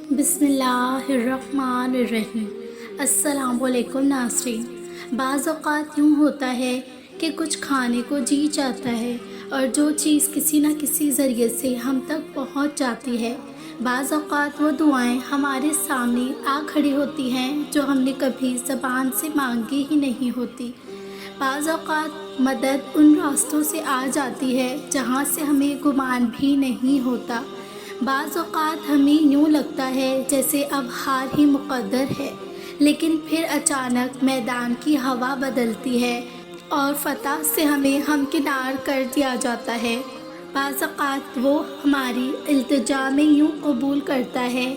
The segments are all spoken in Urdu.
بسم اللہ الرحمن الرحیم۔ السلام علیکم ناظرین۔ بعض اوقات یوں ہوتا ہے کہ کچھ کھانے کو جی چاہتا ہے اور جو چیز کسی نہ کسی ذریعے سے ہم تک پہنچ جاتی ہے، بعض اوقات وہ دعائیں ہمارے سامنے آ کھڑی ہوتی ہیں جو ہم نے کبھی زبان سے مانگی ہی نہیں ہوتی۔ بعض اوقات مدد ان راستوں سے آ جاتی ہے جہاں سے ہمیں گمان بھی نہیں ہوتا۔ بعض اوقات ہمیں یوں لگتا ہے جیسے اب ہار ہی مقدر ہے، لیکن پھر اچانک میدان کی ہوا بدلتی ہے اور فتح سے ہمیں ہمکنار کر دیا جاتا ہے۔ بعض اوقات وہ ہماری التجا میں یوں قبول کرتا ہے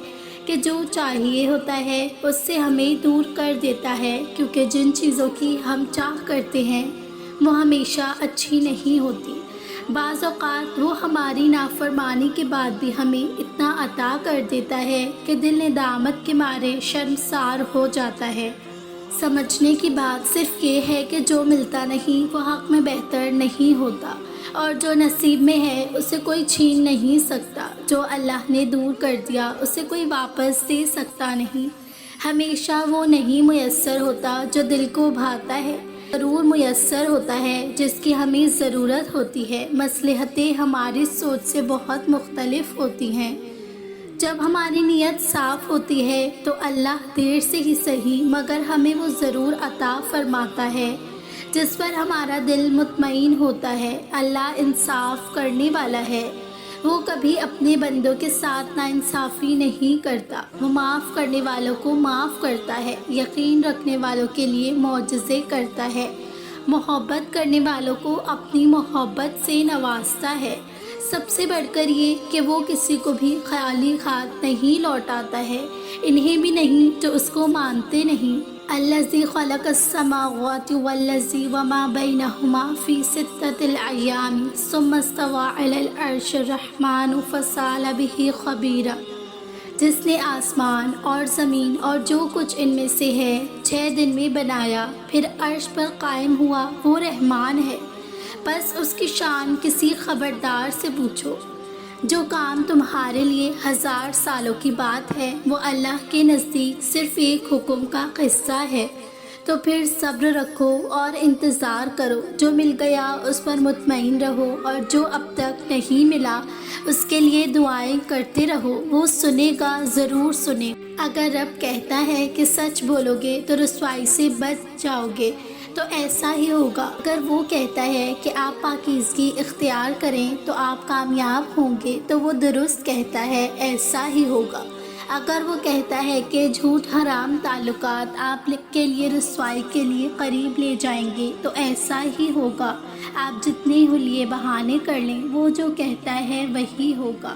کہ جو چاہیے ہوتا ہے اس سے ہمیں دور کر دیتا ہے، کیونکہ جن چیزوں کی ہم چاہ کرتے ہیں وہ ہمیشہ اچھی نہیں ہوتی۔ بعض اوقات وہ ہماری نافرمانی کے بعد بھی ہمیں اتنا عطا کر دیتا ہے کہ دل ندامت کے مارے شرمسار ہو جاتا ہے۔ سمجھنے کی بات صرف یہ ہے کہ جو ملتا نہیں وہ حق میں بہتر نہیں ہوتا، اور جو نصیب میں ہے اسے کوئی چھین نہیں سکتا۔ جو اللہ نے دور کر دیا اسے کوئی واپس دے سکتا نہیں۔ ہمیشہ وہ نہیں میسر ہوتا جو دل کو بھاتا ہے، ضرور میسر ہوتا ہے جس کی ہمیں ضرورت ہوتی ہے۔ مصلحتیں ہماری سوچ سے بہت مختلف ہوتی ہیں۔ جب ہماری نیت صاف ہوتی ہے تو اللہ دیر سے ہی صحیح مگر ہمیں وہ ضرور عطا فرماتا ہے جس پر ہمارا دل مطمئن ہوتا ہے۔ اللہ انصاف کرنے والا ہے، وہ کبھی اپنے بندوں کے ساتھ ناانصافی نہیں کرتا۔ وہ معاف کرنے والوں کو معاف کرتا ہے، یقین رکھنے والوں کے لیے معجزے کرتا ہے، محبت کرنے والوں کو اپنی محبت سے نوازتا ہے۔ سب سے بڑھ کر یہ کہ وہ کسی کو بھی خالی ہاتھ نہیں لوٹاتا ہے، انہیں بھی نہیں جو اس کو مانتے نہیں۔ الذی خلق السماوات والارض وما بینہما فی ستۃ ایام ثم استوی علی العرش الرحمن فسأل بہ خبیرا، جس نے آسمان اور زمین اور جو کچھ ان میں سے ہے 6 دن میں بنایا، پھر عرش پر قائم ہوا، وہ رحمان ہے، بس اس کی شان کسی خبردار سے پوچھو۔ جو کام تمہارے لیے 1000 سالوں کی بات ہے وہ اللہ کے نزدیک صرف ایک حکم کا قصہ ہے۔ تو پھر صبر رکھو اور انتظار کرو، جو مل گیا اس پر مطمئن رہو اور جو اب تک نہیں ملا اس کے لیے دعائیں کرتے رہو، وہ سنے گا، ضرور سنے۔ اگر رب کہتا ہے کہ سچ بولو گے تو رسوائی سے بچ جاؤ گے تو ایسا ہی ہوگا۔ اگر وہ کہتا ہے کہ آپ پاکیزگی اختیار کریں تو آپ کامیاب ہوں گے تو وہ درست کہتا ہے، ایسا ہی ہوگا۔ اگر وہ کہتا ہے کہ جھوٹ حرام تعلقات آپ کے لیے رسوائی کے لیے قریب لے جائیں گے تو ایسا ہی ہوگا۔ آپ جتنے حلیے بہانے کر لیں وہ جو کہتا ہے وہی ہوگا۔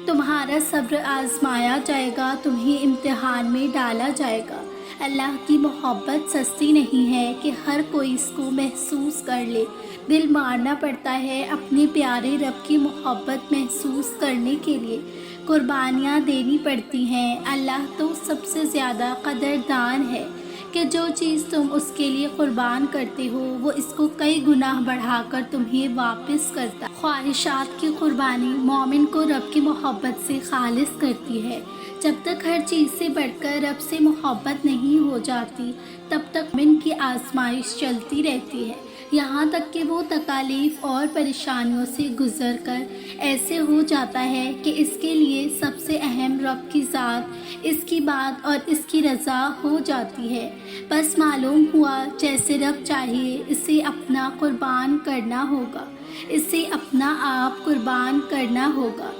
تمہارا صبر آزمایا جائے گا، تمہیں امتحان میں ڈالا جائے گا۔ اللہ کی محبت سستی نہیں ہے کہ ہر کوئی اس کو محسوس کر لے۔ دل مارنا پڑتا ہے اپنے پیارے رب کی محبت محسوس کرنے کے لیے، قربانیاں دینی پڑتی ہیں۔ اللہ تو سب سے زیادہ قدردان ہے کہ جو چیز تم اس کے لیے قربان کرتے ہو وہ اس کو کئی گناہ بڑھا کر تمہیں واپس کرتا ہے۔ خواہشات کی قربانی مومن کو رب کی محبت سے خالص کرتی ہے۔ جب تک ہر چیز سے بڑھ کر رب سے محبت نہیں ہو جاتی تب تک مومن کی آزمائش چلتی رہتی ہے، یہاں تک کہ وہ تکالیف اور پریشانیوں سے گزر کر ایسے ہو جاتا ہے کہ اس کے لیے سب سے اہم رب کی ذات، اس کی بات اور اس کی رضا ہو جاتی ہے۔ بس معلوم ہوا جیسے رب چاہیے اسے اپنا قربان کرنا ہوگا، اسے اپنا آپ قربان کرنا ہوگا۔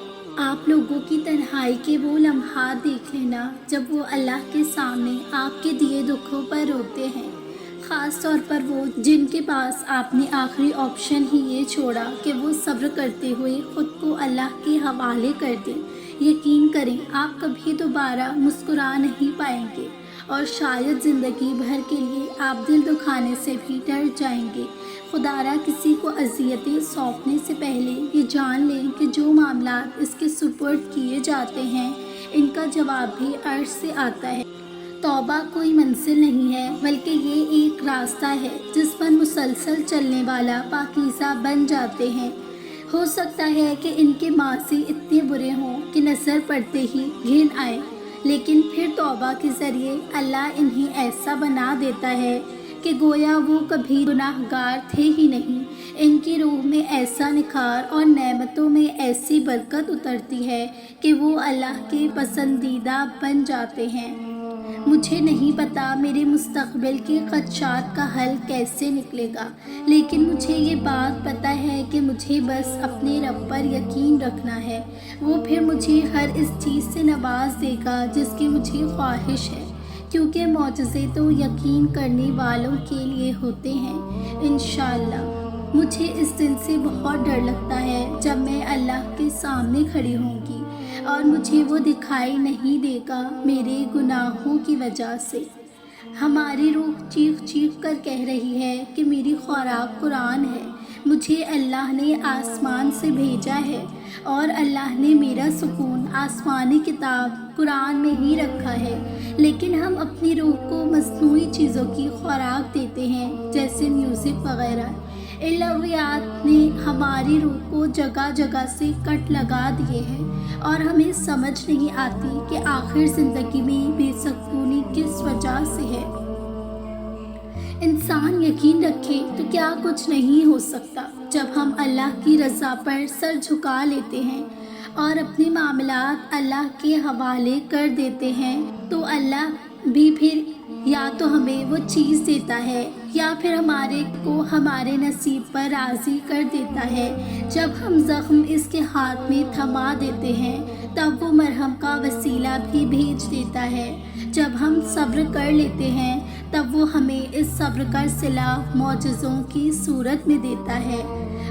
آپ لوگوں کی تنہائی کے وہ لمحات دیکھ لینا جب وہ اللہ کے سامنے آپ کے دیے دکھوں پر روتے ہیں، خاص طور پر وہ جن کے پاس آپ نے آخری آپشن ہی یہ چھوڑا کہ وہ صبر کرتے ہوئے خود کو اللہ کے حوالے کر دیں۔ یقین کریں آپ کبھی دوبارہ مسکرا نہیں پائیں گے اور شاید زندگی بھر کے لیے آپ دل دکھانے سے بھی ڈر جائیں گے۔ خدا را کسی کو اذیتیں سونپنے سے پہلے یہ جان لیں کہ جو معاملات اس کے سپرد کیے جاتے ہیں ان کا جواب بھی عرش سے آتا ہے۔ توبہ کوئی منزل نہیں ہے بلکہ یہ ایک راستہ ہے جس پر مسلسل چلنے والا پاکیزہ بن جاتے ہیں۔ ہو سکتا ہے کہ ان کے ماضی اتنے برے ہوں کہ نظر پڑتے ہی گھن آئے، لیکن پھر توبہ کے ذریعے اللہ انہیں ایسا بنا دیتا ہے کہ گویا وہ کبھی گناہ گار تھے ہی نہیں۔ ان کی روح میں ایسا نکھار اور نعمتوں میں ایسی برکت اترتی ہے کہ وہ اللہ کے پسندیدہ بن جاتے ہیں۔ مجھے نہیں پتا میرے مستقبل کے خدشات کا حل کیسے نکلے گا، لیکن مجھے یہ بات پتہ ہے کہ مجھے بس اپنے رب پر یقین رکھنا ہے۔ وہ پھر مجھے ہر اس چیز سے نواز دے گا جس کی مجھے خواہش ہے، کیونکہ معجزے تو یقین کرنے والوں کے لیے ہوتے ہیں انشاءاللہ۔ مجھے اس دن سے بہت ڈر لگتا ہے جب میں اللہ کے سامنے کھڑی ہوں گی اور مجھے وہ دکھائی نہیں دے گا میرے گناہوں کی وجہ سے۔ ہماری روح چیخ چیخ کر کہہ رہی ہے کہ میری خوراک قرآن ہے، مجھے اللہ نے آسمان سے بھیجا ہے اور اللہ نے میرا سکون آسمانی کتاب قرآن میں ہی رکھا ہے، لیکن ہم اپنی روح کو مصنوعی چیزوں کی خوراک دیتے ہیں جیسے میوزک وغیرہ۔ ان لغویات نے ہماری روح کو جگہ جگہ سے کٹ لگا دیے ہیں اور ہمیں سمجھ نہیں آتی کہ آخر زندگی میں بے سکونی کس وجہ سے ہے۔ انسان یقین رکھے تو کیا کچھ نہیں ہو سکتا۔ جب ہم اللہ کی رضا پر سر جھکا لیتے ہیں اور اپنے معاملات اللہ کے حوالے کر دیتے ہیں تو اللہ بھی پھر یا تو ہمیں وہ چیز دیتا ہے یا پھر ہمارے نصیب پر راضی کر دیتا ہے۔ جب ہم زخم اس کے ہاتھ میں تھما دیتے ہیں تب وہ مرہم کا وسیلہ بھی بھیج دیتا ہے۔ جب ہم صبر کر لیتے ہیں تب وہ ہمیں اس صبر کا صلہ معجزوں کی صورت میں دیتا ہے۔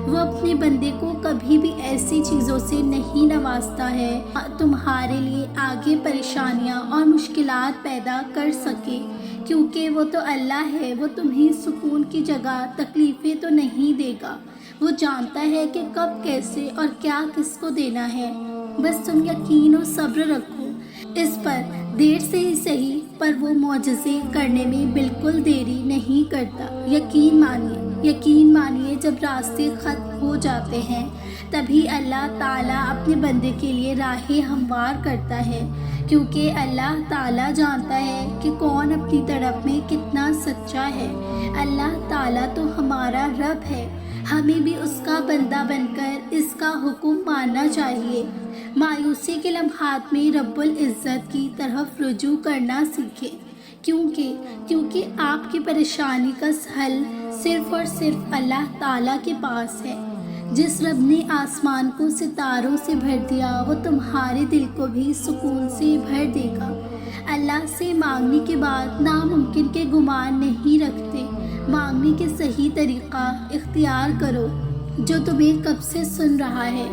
وہ اپنے بندے کو کبھی بھی ایسی چیزوں سے نہیں نوازتا ہے تمہارے لیے آگے پریشانیاں اور مشکلات پیدا کر سکے، کیونکہ وہ تو اللہ ہے۔ وہ تمہیں سکون کی جگہ تکلیفیں تو نہیں دے گا، وہ جانتا ہے کہ کب کیسے اور کیا کس کو دینا ہے۔ بس تم یقین و صبر رکھو اس پر، دیر سے ہی صحیح پر وہ معجزے کرنے میں بالکل دیری نہیں کرتا۔ یقین مانیے جب راستے ختم ہو جاتے ہیں تبھی اللہ تعالیٰ اپنے بندے کے لیے راہیں ہموار کرتا ہے، کیونکہ اللہ تعالیٰ جانتا ہے کہ کون اپنی طرف میں کتنا سچا ہے۔ اللہ تعالیٰ تو ہمارا رب ہے، ہمیں بھی اس کا بندہ بن کر اس کا حکم ماننا چاہیے۔ مایوسی کے لمحات میں رب العزت کی طرف رجوع کرنا سیکھیں، کیونکہ آپ کی پریشانی کا حل صرف اور صرف اللہ تعالیٰ کے پاس ہے۔ جس رب نے آسمان کو ستاروں سے بھر دیا وہ تمہارے دل کو بھی سکون سے بھر دے گا۔ اللہ سے مانگنے کے بعد ناممکن کے گمان نہیں رکھتے۔ مانگنے کے صحیح طریقہ اختیار کرو۔ جو تمہیں کب سے سن رہا ہے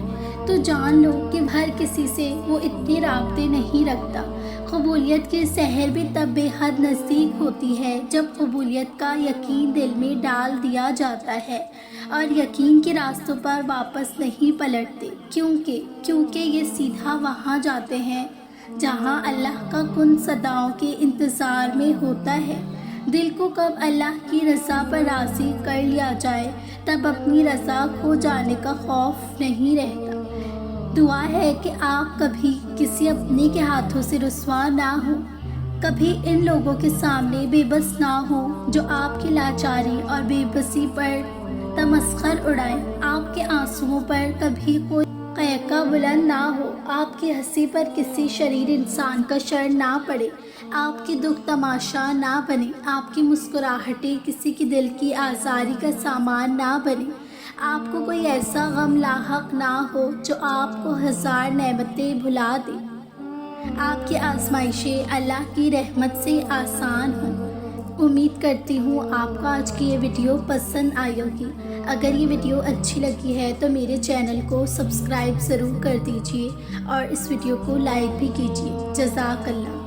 تو جان لو کہ ہر کسی سے وہ اتنے رابطے نہیں رکھتا۔ قبولیت کی سحر بھی تب بے حد نزدیک ہوتی ہے جب قبولیت کا یقین دل میں ڈال دیا جاتا ہے اور یقین کے راستوں پر واپس نہیں پلٹتے، کیونکہ یہ سیدھا وہاں جاتے ہیں جہاں اللہ کا کن صداؤں کے انتظار میں ہوتا ہے۔ دل کو کب اللہ کی رضا پر راضی کر لیا جائے تب اپنی رضا کھو جانے کا خوف نہیں رہتا۔ دعا ہے کہ آپ کبھی کسی اپنے کے ہاتھوں سے رسوا نہ ہوں، کبھی ان لوگوں کے سامنے بے بس نہ ہوں جو آپ کی لاچاری اور بے بسی پر تمسخر اڑائیں۔ آپ کے آنسوؤں پر کبھی کوئی قہقہ بلند نہ ہو، آپ کی ہنسی پر کسی شریر انسان کا شر نہ پڑے، آپ کی دکھ تماشا نہ بنے، آپ کی مسکراہٹیں کسی کی دل کی آزاری کا سامان نہ بنے، آپ کو کوئی ایسا غم لاحق نہ ہو جو آپ کو ہزار نعمتیں بھلا دے، آپ کی آزمائشیں اللہ کی رحمت سے آسان ہوں۔ امید کرتی ہوں آپ کو آج کی یہ ویڈیو پسند آئی ہوگی۔ اگر یہ ویڈیو اچھی لگی ہے تو میرے چینل کو سبسکرائب ضرور کر دیجیے اور اس ویڈیو کو لائک بھی کیجیے۔ جزاک اللہ۔